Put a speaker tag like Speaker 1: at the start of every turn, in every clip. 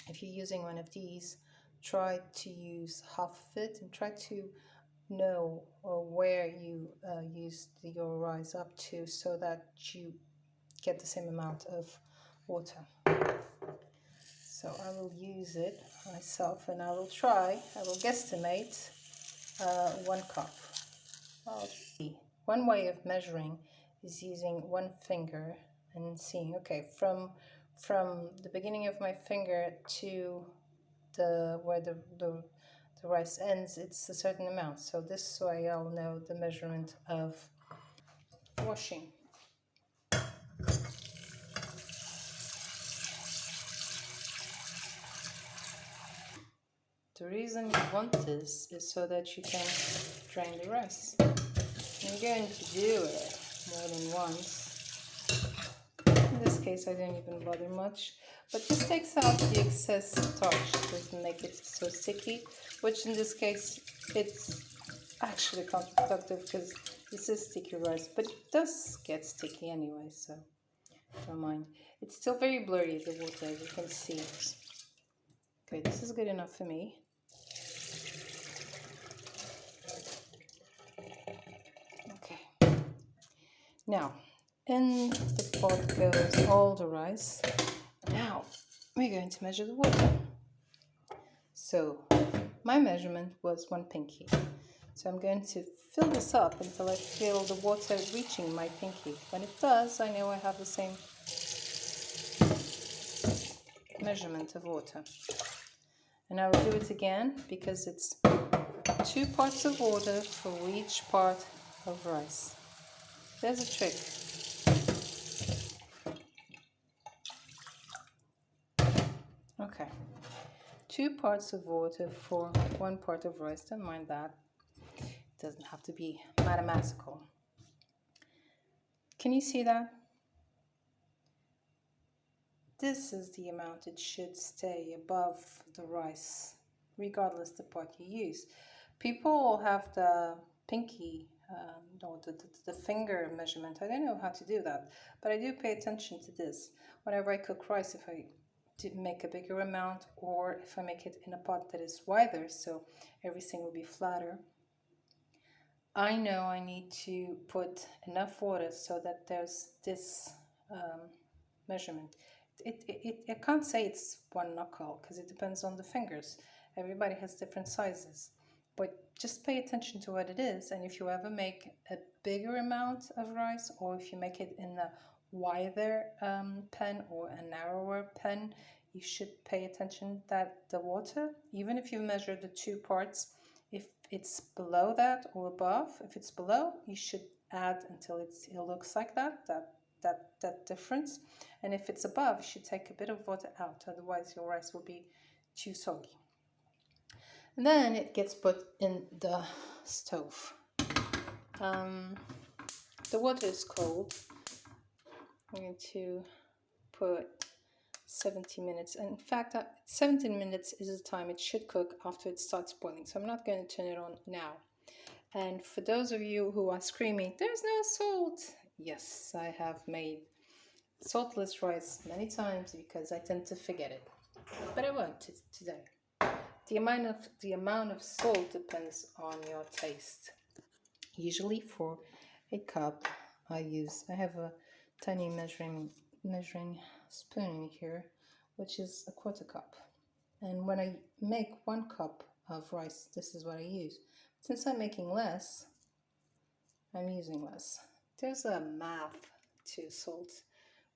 Speaker 1: if you're using one of these, try to use half of it and try to know where you used your rice up to so that you get the same amount of water. So I will use it myself and I will guesstimate 1 cup. One way of measuring is using one finger and seeing, okay, from the beginning of my finger to where the rice ends, it's a certain amount. So this way I'll know the measurement of washing. The reason you want this is so that you can drain the rice. You're going to do it more than once. In this case, I don't even bother much, but this takes out the excess starch, doesn't make it so sticky, which in this case, it's actually counterproductive because this is sticky rice, but it does get sticky anyway, so don't mind. It's still very blurry, the water, as you can see. Okay, this is good enough for me. Okay. Now, in the pot goes all the rice. Now, we're going to measure the water. So, my measurement was 1 pinky. So I'm going to fill this up until I feel the water reaching my pinky. When it does, I know I have the same measurement of water. And I will do it again because it's 2 parts of water for each part of rice. There's a trick. Okay. 2 parts of water for 1 part of rice. Don't mind that. It doesn't have to be mathematical. Can you see that? This is the amount it should stay above the rice, regardless the part you use. People have the pinky, or the finger measurement. I don't know how to do that, but I do pay attention to this. Whenever I cook rice, if I make a bigger amount, or if I make it in a pot that is wider, so everything will be flatter, I know I need to put enough water so that there's this measurement. I can't say it's 1 knuckle because it depends on the fingers. Everybody has different sizes, but just pay attention to what it is. And if you ever make a bigger amount of rice, or if you make it in a wider pan or a narrower pan, you should pay attention that the water, even if you measure the 2 parts, if it's below that or above, if it's below, you should add until it looks like that difference. And if it's above, you should take a bit of water out, otherwise your rice will be too soggy. And then it gets put in the stove. The water is cold. I'm going to put 70 minutes. And in fact, 17 minutes is the time it should cook after it starts boiling. So I'm not going to turn it on now. And for those of you who are screaming, there's no salt. Yes, I have made saltless rice many times because I tend to forget it. But I won't today. The amount of salt depends on your taste. Usually for a cup, I have a tiny measuring spoon in here, which is a 1/4 cup. And when I make 1 cup of rice, this is what I use. Since I'm making less, I'm using less. There's a math to salt,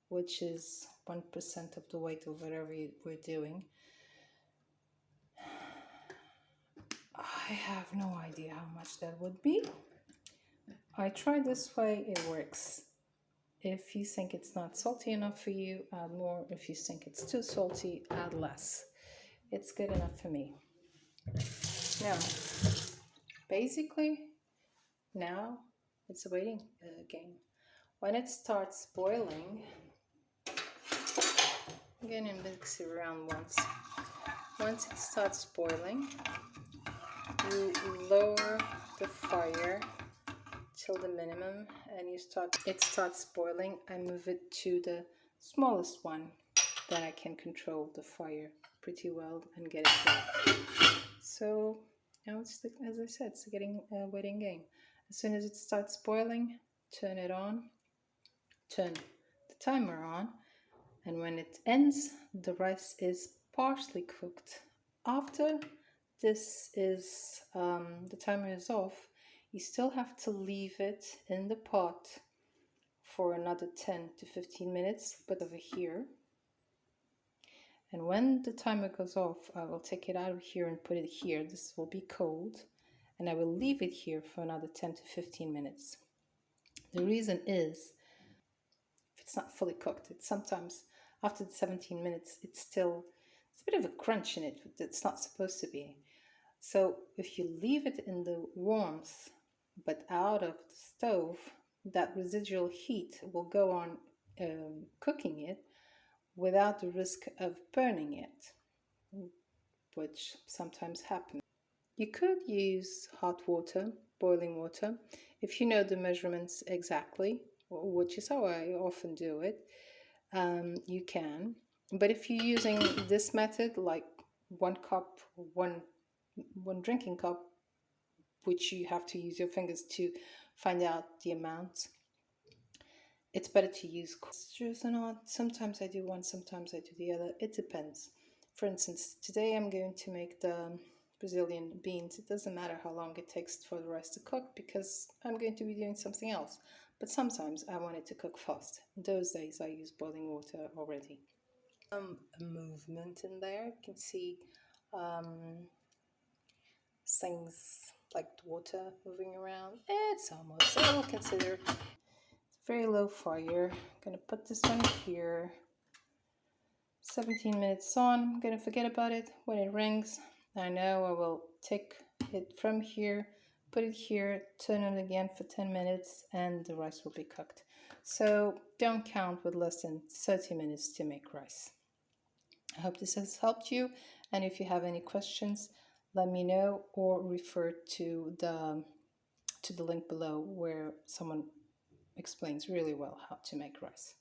Speaker 1: which is 1% of the weight of whatever we're doing. I have no idea how much that would be. I tried this way, it works. If you think it's not salty enough for you, add more. If you think it's too salty, add less. It's good enough for me. Now, basically, now it's a waiting game. When it starts boiling, I'm going to mix it around once. Once it starts boiling, you lower the fire till the minimum, and it starts boiling. I move it to the smallest one, then I can control the fire pretty well and get it done. So now it's, as I said, it's getting a waiting game. As soon as it starts boiling, turn it on, turn the timer on, and when it ends, the rice is partially cooked. After this is the timer is off, you still have to leave it in the pot for another 10 to 15 minutes, but over here. And when the timer goes off, I will take it out of here and put it here. This will be cold, and I will leave it here for another 10 to 15 minutes. The reason is, if it's not fully cooked, it's sometimes after the 17 minutes, it's a bit of a crunch in it. It's not supposed to be. So if you leave it in the warmth, but out of the stove, that residual heat will go on cooking it without the risk of burning it, which sometimes happens. You could use hot water, boiling water, if you know the measurements exactly, which is how I often do it. You can. But if you're using this method, like 1 cup, one drinking cup, which you have to use your fingers to find out the amount, it's better to use juice or not. Sometimes I do one, sometimes I do the other. It depends. For instance, today I'm going to make the Brazilian beans. It doesn't matter how long it takes for the rice to cook because I'm going to be doing something else. But sometimes I want it to cook fast. Those days I use boiling water already. Movement in there. You can see things like the water moving around. It's almost, I will consider it's very low fire. I'm gonna put this on here. 17 minutes on. I'm gonna forget about it when it rings. I know I will take it from here, put it here, turn it again for 10 minutes, and the rice will be cooked. So don't count with less than 30 minutes to make rice. I hope this has helped you, and if you have any questions, let me know or refer to the link below where someone explains really well how to make rice.